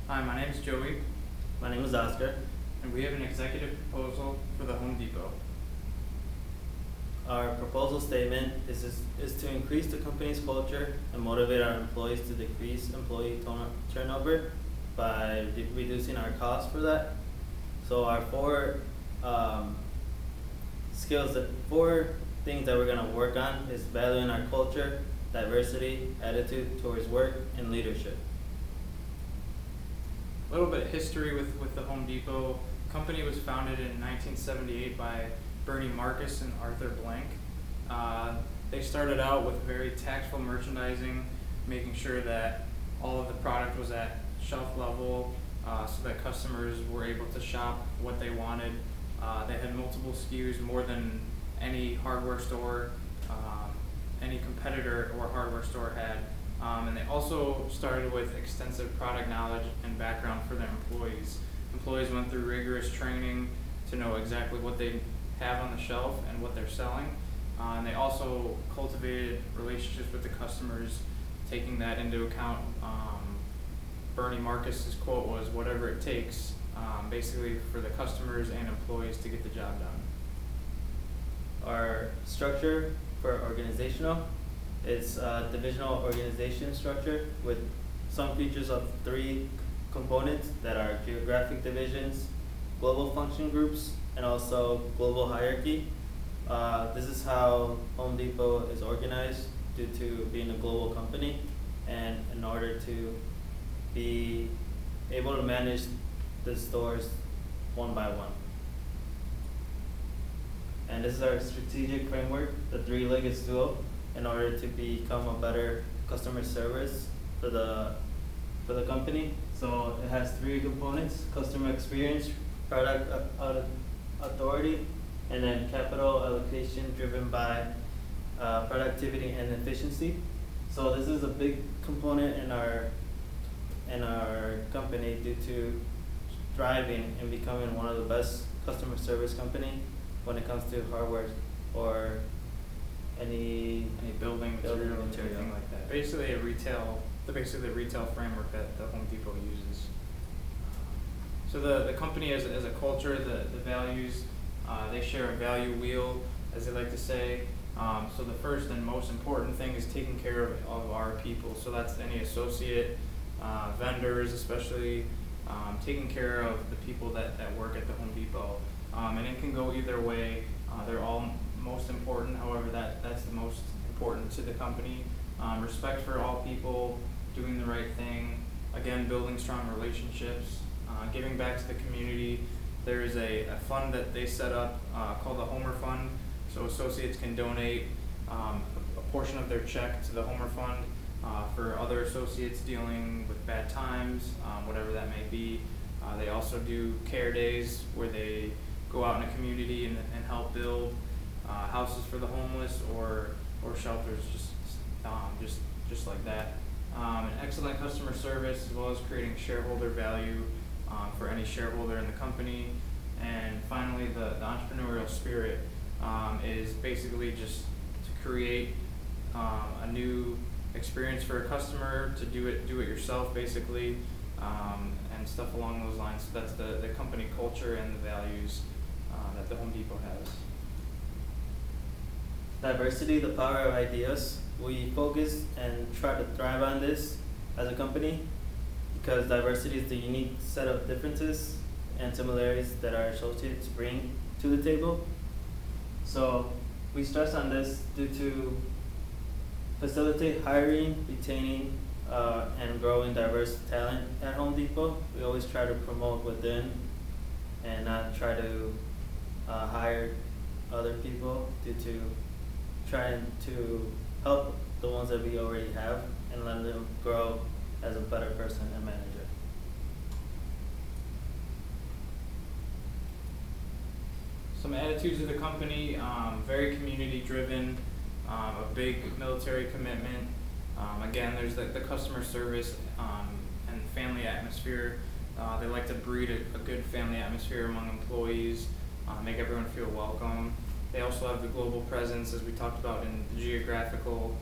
Hi, my name is Joey, My name is Oscar. and we have an executive proposal for the Home Depot. Our proposal statement is to increase the company's culture and motivate our employees to decrease employee turnover by reducing our costs for that. So our four things that we're gonna work on is valuing our culture, diversity, attitude towards work, and leadership. A little bit of history with the Home Depot. Company was founded in 1978 by Bernie Marcus and Arthur Blank. They started out with very tactful merchandising, making sure that all of the product was at shelf level, so that customers were able to shop what they wanted. They had multiple SKUs, more than any hardware store, any competitor or hardware store had. And they also started with extensive product knowledge and background for their employees. Employees went through rigorous training to know exactly what they have on the shelf and what they're selling. And they also cultivated relationships with the customers, taking that into account. Bernie Marcus's quote was, "Whatever it takes," basically for the customers and employees to get the job done. Our structure for organizational is a divisional organization structure with some features of three components that are geographic divisions, global function groups, and also global hierarchy. This is how Home Depot is organized due to being a global company, and in order to be able to manage the stores one by one. And this is our strategic framework, the three-legged stool, in order to become a better customer service for the company. So it has three components: customer experience, product authority, and then capital allocation driven by productivity and efficiency. So this is a big component in our company due to thriving and becoming one of the best customer service company when it comes to hardware or any Building Building material, material. anything like that. Basically the retail framework that the Home Depot uses. So the company as a culture, the values, they share a value wheel, as they like to say. So the first and most important thing is taking care of our people. So that's any associate, vendors, especially taking care of the people that work at the Home Depot. And it can go either way. They're all most important. However, that's the most important to the company. Respect for all people, doing the right thing, again, building strong relationships, giving back to the community. There is a fund that they set up called the Homer Fund, so associates can donate a portion of their check to the Homer Fund for other associates dealing with bad times, whatever that may be. They also do care days where they go out in a community and help build houses for the homeless or shelters, just like that. An excellent customer service, as well as creating shareholder value for any shareholder in the company. And finally, the entrepreneurial spirit is basically just to create a new experience for a customer, to do it yourself basically, and stuff along those lines. So that's the company culture and the values that the Home Depot has. diversity, the power of ideas. We focus and try to thrive on this as a company because diversity is the unique set of differences and similarities that our associates bring to the table. So we stress on this due to facilitate hiring, retaining, and growing diverse talent at Home Depot. We always try to promote within and not try to hire other people due to trying to help the ones that we already have and let them grow as a better person and manager. Some attitudes of the company, very community driven, a big military commitment. Again, there's the customer service and family atmosphere. They like to breed a good family atmosphere among employees, make everyone feel welcome. They also have the global presence, as we talked about, in the geographical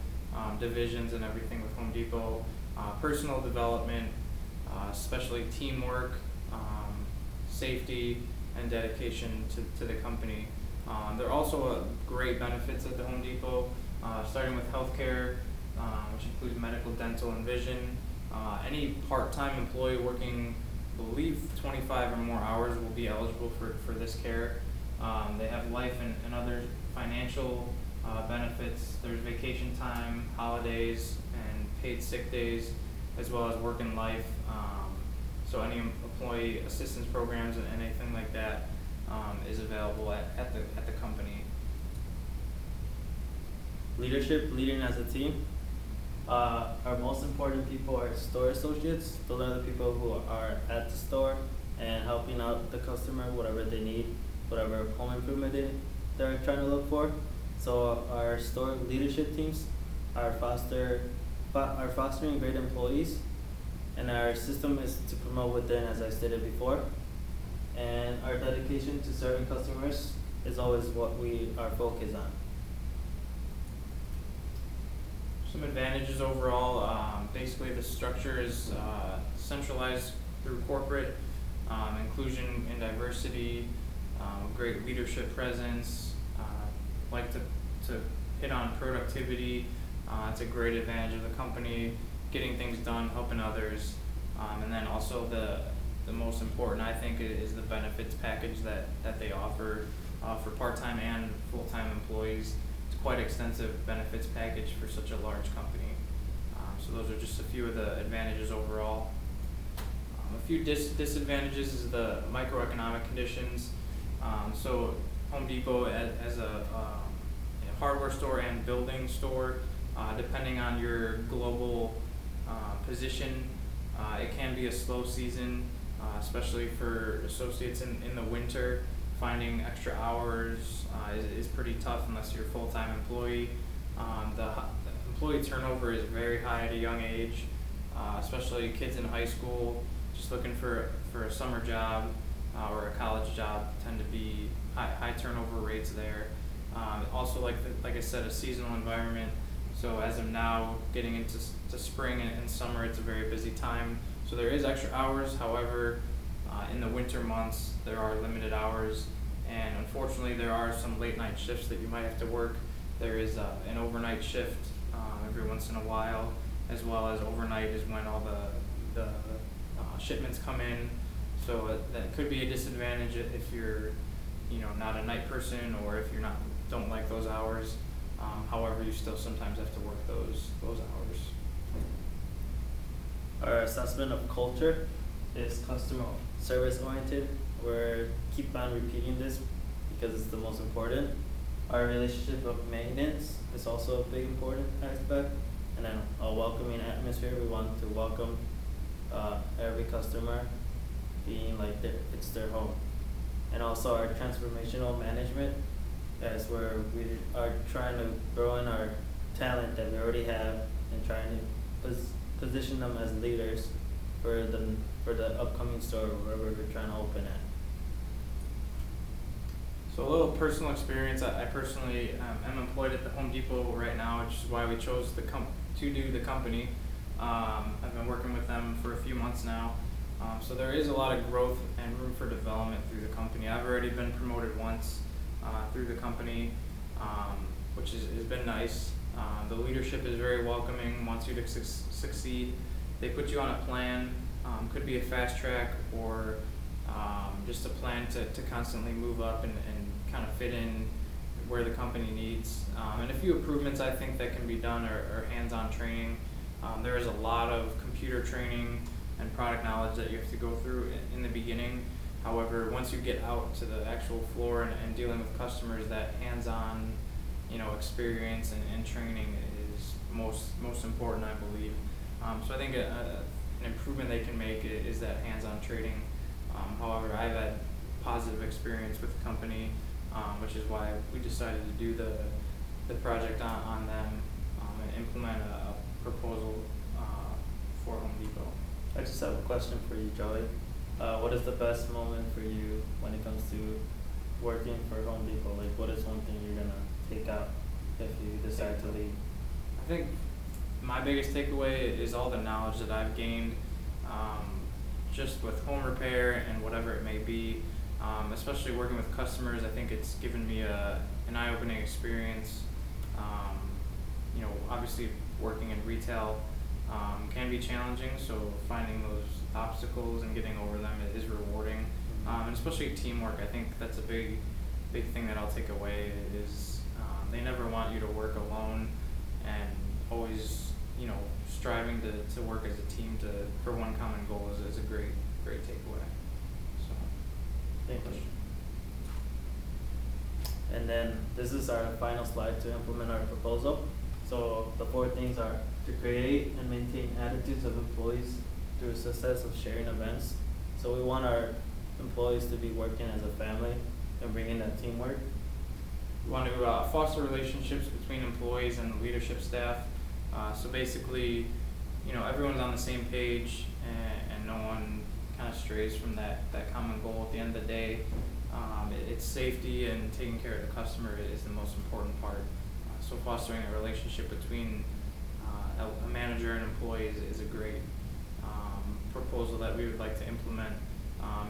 divisions and everything with Home Depot. Personal development, especially teamwork, safety, and dedication to the company. There are also great benefits at the Home Depot, starting with healthcare, which includes medical, dental, and vision. Any part-time employee working, I believe, 25 or more hours will be eligible for this care. They have life and other financial benefits. There's vacation time, holidays, and paid sick days, as well as work and life. So any employee assistance programs and anything like that is available at the company. Leadership, leading as a team. Our most important people are store associates. Those are the people who are at the store and helping out the customer, whatever they need, whatever home improvement they're trying to look for. So our store leadership teams are fostering great employees, and our system is to promote within, as I stated before. And our dedication to serving customers is always what we are focused on. Some advantages overall, basically the structure is centralized through corporate, inclusion and diversity, great leadership presence, like to hit on productivity. It's a great advantage of the company, getting things done, helping others, and then also the most important, I think, is the benefits package that they offer for part-time and full-time employees. It's quite extensive benefits package for such a large company. So those are just a few of the advantages overall. A few disadvantages is the microeconomic conditions. So Home Depot as a hardware store and building store, depending on your global position, it can be a slow season, especially for associates in the winter. Finding extra hours is pretty tough unless you're a full-time employee. The employee turnover is very high at a young age, especially kids in high school just looking for a summer job or a college job tend to be high turnover rates there. Also, like I said, a seasonal environment. So as of now, getting into spring and summer, it's a very busy time. So there is extra hours. However, in the winter months, there are limited hours, and unfortunately, there are some late night shifts that you might have to work. There is an overnight shift every once in a while, as well as overnight is when all the shipments come in. So that could be a disadvantage if you're, not a night person, or if you're don't like those hours. However, you still sometimes have to work those hours. Our assessment of culture is customer service oriented. We're keep on repeating this because it's the most important. Our relationship of maintenance is also a big important aspect. And then a welcoming atmosphere. We want to welcome every customer being like it's their home. And also our transformational management, as where we are trying to grow in our talent that we already have and trying to position them as leaders for the upcoming store wherever we're trying to open at. So a little personal experience. I personally am employed at the Home Depot right now, which is why we chose to do the company. I've been working with them for a few months now. So there is a lot of growth and room for development through the company. I've already been promoted once through the company, which has been nice. The leadership is very welcoming, wants you to succeed. They put you on a plan, could be a fast track or just a plan to constantly move up and kind of fit in where the company needs. And a few improvements I think that can be done are hands-on training. There is a lot of computer training and product knowledge that you have to go through in the beginning. However, once you get out to the actual floor and dealing with customers, that hands-on, experience and training is most important, I believe. So I think an improvement they can make is that hands-on training. However, I've had positive experience with the company, which is why we decided to do the project on them and implement a proposal for Home Depot. I just have a question for you, Joey. What is the best moment for you when it comes to working for Home Depot? Like, what is one thing you're gonna take out if you decide to leave? I think my biggest takeaway is all the knowledge that I've gained just with home repair and whatever it may be. Especially working with customers, I think it's given me an eye-opening experience. Obviously working in retail can be challenging, so finding those obstacles and getting over them is rewarding. And especially teamwork, I think that's a big thing that I'll take away is they never want you to work alone, and always, striving to work as a team for one common goal is a great takeaway. So, Thank you. And then this is our final slide to implement our proposal. So the 4 things are to create and maintain attitudes of employees through a success of sharing events. So we want our employees to be working as a family and bring in that teamwork. we want to foster relationships between employees and leadership staff. So basically, everyone's on the same page, and no one kind of strays from that common goal. At the end of the day, it's safety and taking care of the customer is the most important part. So fostering a relationship between a manager and employee is a great proposal that we would like to implement.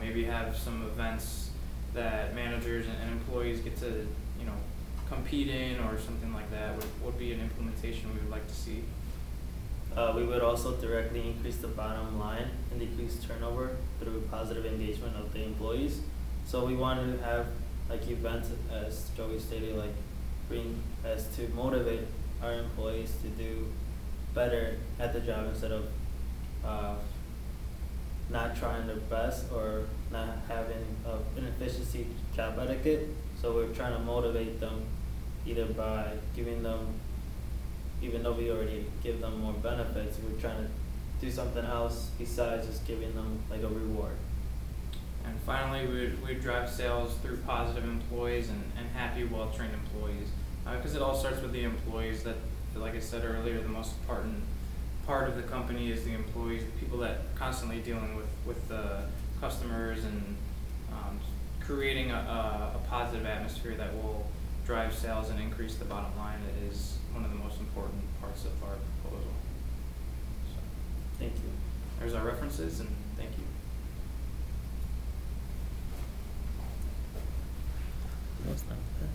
Maybe have some events that managers and employees get to, compete in, or something like that would be an implementation we would like to see. We would also directly increase the bottom line and decrease turnover through positive engagement of the employees. So we wanted to have events, as Joey stated, bring as to motivate our employees to do better at the job instead of not trying their best or not having an efficiency job etiquette. So we're trying to motivate them either by giving them, even though we already give them more benefits, we're trying to do something else besides just giving them a reward. And finally, we'd drive sales through positive employees and happy, well-trained employees. Because it all starts with the employees. That, like I said earlier, the most important part of the company is the employees, the people that are constantly dealing with the customers, and creating a positive atmosphere that will drive sales and increase the bottom line is one of the most important parts of our proposal. So, Thank you. there's our references, and thank you. That's not bad.